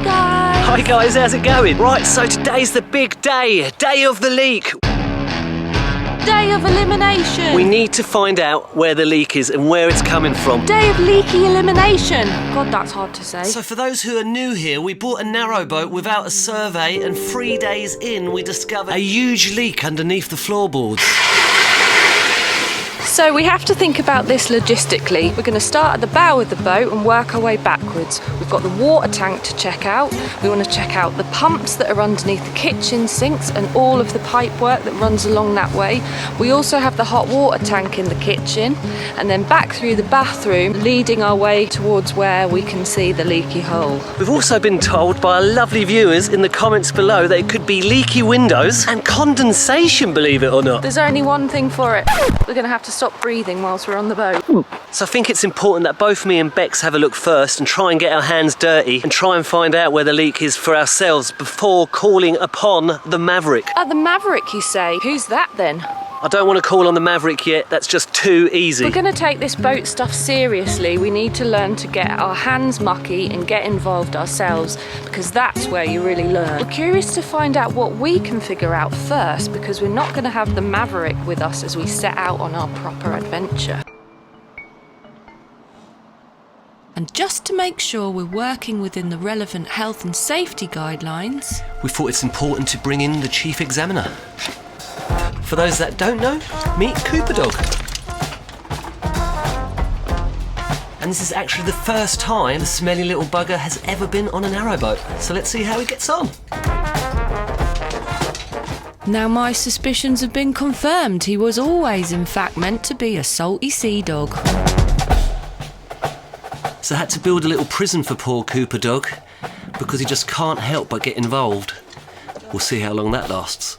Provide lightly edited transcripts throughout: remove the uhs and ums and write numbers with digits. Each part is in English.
guys! Hi guys, how's it going? Right, so today's the big day. Day of the leak. Day of elimination! We need to find out where the leak is and where it's coming from. Day of leaky elimination! God, that's hard to say. So for those who are new here, we bought a narrowboat without a survey, and 3 days in we discovered a huge leak underneath the floorboards. So we have to think about this logistically. We're going to start at the bow of the boat and work our way backwards. We've got the water tank to check out. We want to check out the pumps that are underneath the kitchen sinks and all of the pipe work that runs along that way. We also have the hot water tank in the kitchen, and then back through the bathroom, leading our way towards where we can see the leaky hole. We've also been told by our lovely viewers in the comments below that it could be leaky windows and condensation, believe it or not. There's only one thing for it. We're going to have to stop breathing whilst we're on the boat. So I think it's important that both me and Bex have a look first and try and get our hands dirty and try and find out where the leak is for ourselves before calling upon the Maverick. The Maverick, you say? Who's that then? I don't want to call on the Maverick yet, that's just too easy. We're going to take this boat stuff seriously. We need to learn to get our hands mucky and get involved ourselves, because that's where you really learn. We're curious to find out what we can figure out first, because we're not going to have the Maverick with us as we set out on our proper adventure. And just to make sure we're working within the relevant health and safety guidelines, we thought it's important to bring in the chief examiner. For those that don't know, meet Cooper Dog. And this is actually the first time the smelly little bugger has ever been on a narrowboat. So let's see how he gets on. now my suspicions have been confirmed. He was always, in fact, meant to be a salty sea dog. So I had to build a little prison for poor Cooper Dog because he just can't help but get involved. We'll see how long that lasts.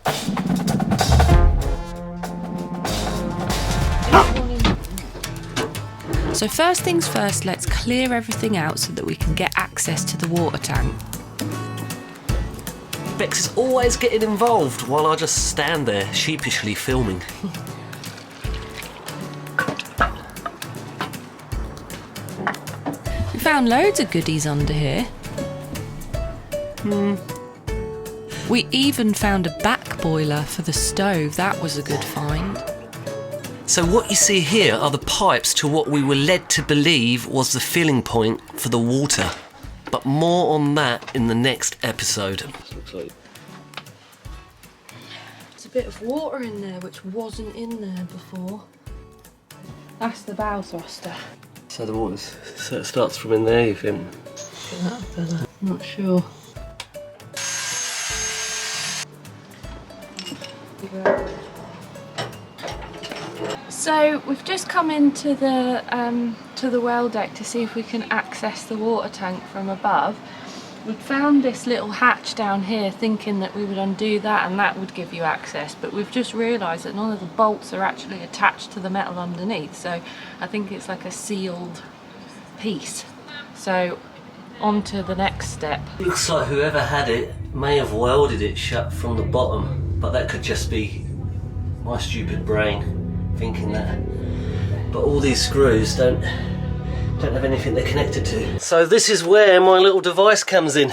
So first things first, let's clear everything out so that we can get access to the water tank. Bex is always getting involved while I just stand there sheepishly filming. We found loads of goodies under here. We even found a back boiler for the stove. That was a good find. So what you see here are the pipes to what we were led to believe was the filling point for the water. But more on that in the next episode. There's a bit of water in there which wasn't in there before. That's the bow thruster. So the water's, so it starts from in there, you think? I'm not sure. So we've just come into the well deck to see if we can access the water tank from above. We've found this little hatch down here thinking that we would undo that and that would give you access, but we've just realised that none of the bolts are actually attached to the metal underneath, so I think it's like a sealed piece. So on to the next step. Looks like whoever had it may have welded it shut from the bottom, but that could just be my stupid brain thinking that. But all these screws don't have anything they're connected to. So this is where my little device comes in.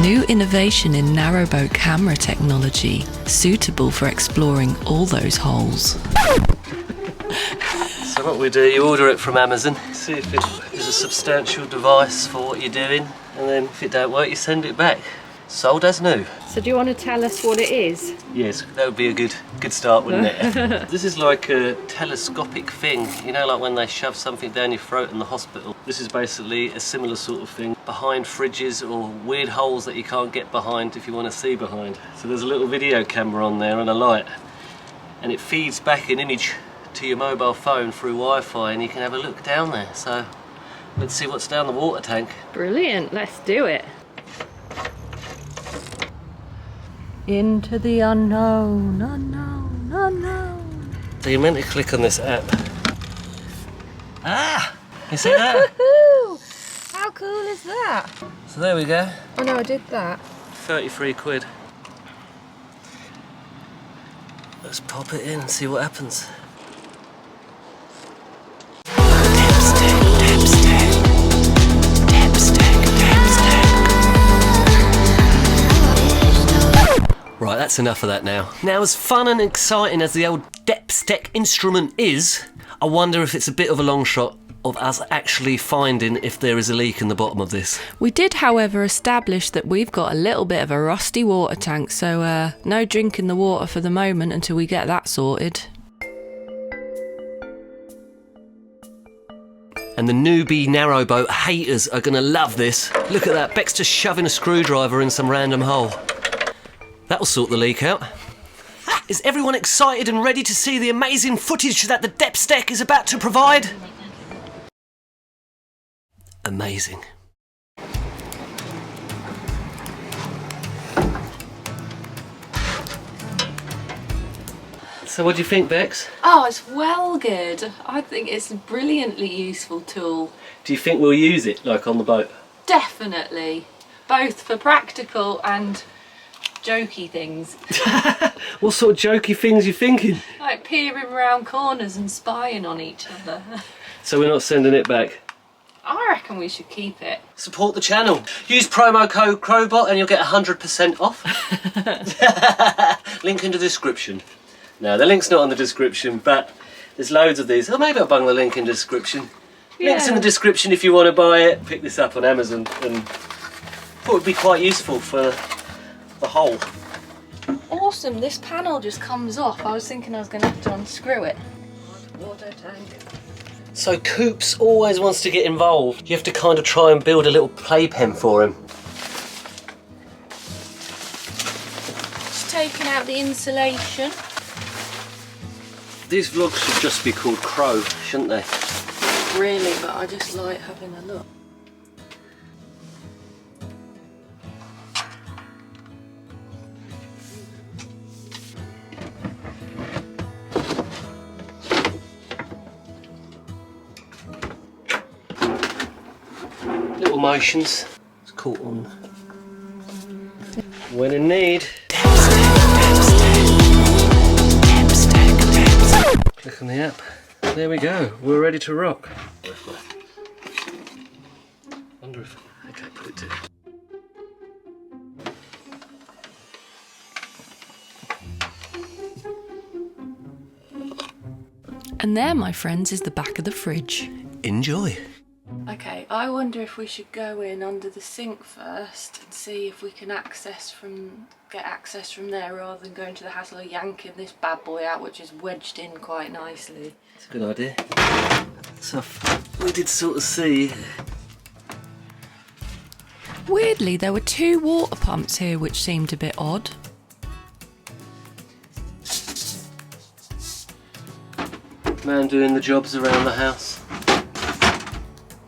New innovation in narrowboat camera technology, suitable for exploring all those holes. So what we do, you order it from Amazon, see if it is a substantial device for what you're doing, and then if it don't work, you send it back. Sold as new. So do you want to tell us what it is? Yes, that would be a good start, wouldn't it? This is like a telescopic thing, you know, like when they shove something down your throat in the hospital. This is basically a similar sort of thing, behind fridges or weird holes that you can't get behind if you want to see behind. So there's a little video camera on there and a light, and it feeds back an image to your mobile phone through Wi-Fi, and you can have a look down there. So let's see what's down the water tank. Brilliant, let's do it. Into the unknown, unknown, unknown. So you're meant to click on this app. Ah! You see that? How cool is that? So there we go. Oh no, I did that. 33 quid. Let's pop it in and see what happens. Dipstick, dipstick. That's enough of that now. Now, as fun and exciting as the old depth tech instrument is, I wonder if it's a bit of a long shot of us actually finding if there is a leak in the bottom of this. We did, however, establish that we've got a little bit of a rusty water tank, so no drinking the water for the moment until we get that sorted. And the newbie Narrowboat haters are going to love this. Look at that, Beck's just shoving a screwdriver in some random hole. That'll sort the leak out. Is everyone excited and ready to see the amazing footage that the depth tech is about to provide? Amazing. So what do you think, Bex? Oh, it's well good. I think it's a brilliantly useful tool. Do you think we'll use it, like on the boat? Definitely. Both for practical and jokey things. What sort of jokey things are you thinking? Like peering around corners and spying on each other. So we're not sending it back? I reckon we should keep it. Support the channel. Use promo code Crobot and you'll get 100% off. Link in the description. No, the link's not on the description, but there's loads of these. Oh, maybe I'll bung the link in the description. Yeah. Link's in the description if you want to buy it. Pick this up on Amazon, and thought it would be quite useful for the hole. Awesome, this panel just comes off. I was thinking I was going to have to unscrew it. Water tank. So Coops always wants to get involved. You have to kind of try and build a little playpen for him. Just taking out the insulation. These vlogs should just be called Crow, shouldn't they? Not really, but I just like having a look. Little motions. It's caught on. When in need. Click on the app. There we go. We're ready to rock. Wonder if. Okay, put it to. And there, my friends, is the back of the fridge. Enjoy. Okay, I wonder if we should go in under the sink first and see if we can get access from there rather than going to the hassle of yanking this bad boy out, which is wedged in quite nicely. It's a good idea. So we did sort of see. Weirdly, there were 2 water pumps here which seemed a bit odd. Man doing the jobs around the house.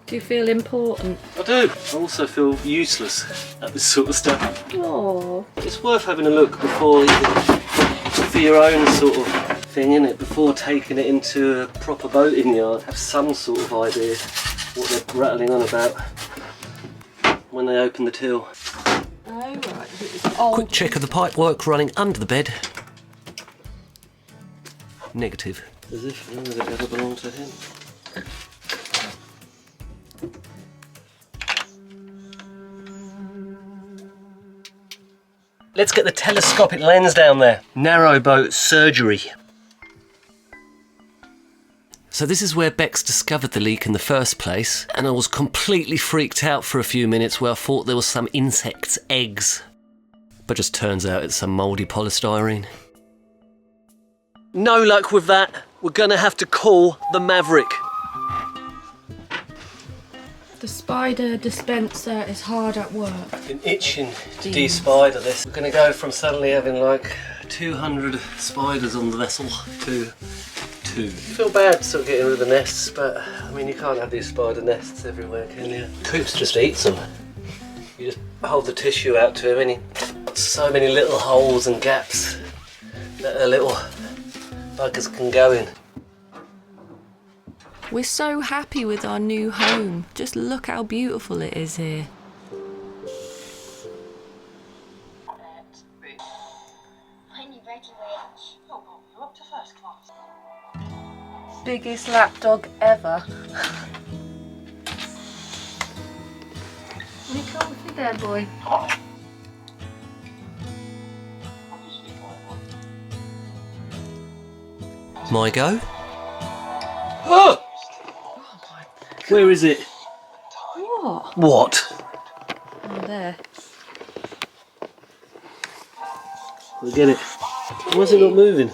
Do you feel important? I do. I also feel useless at this sort of stuff. Oh. It's worth having a look before for your own sort of thing, innit? Before taking it into a proper boating yard. Have some sort of idea what they're rattling on about when they open the till. Oh, right. Quick check of the pipework running under the bed. Negative. As if none of it ever belonged to him. Let's get the telescopic lens down there. Narrowboat surgery. So this is where Bex discovered the leak in the first place, and I was completely freaked out for a few minutes where I thought there was some insect's eggs. But just turns out it's some mouldy polystyrene. No luck with that. We're gonna have to call the Maverick. The spider dispenser is hard at work. Been itching to de-spider this. We're gonna go from suddenly having like 200 spiders on the vessel to 2. You feel bad sort of getting rid of the nests, but I mean you can't have these spider nests everywhere, can you? Coops just eats them. You just hold the tissue out to him and he so many little holes and gaps that the little buggers can go in. We're so happy with our new home. Just look how beautiful it is here. Biggest lapdog ever. You comfy there, boy? My go. Oh! Where is it? What? What? Oh, there. We'll get it. Why is it not moving?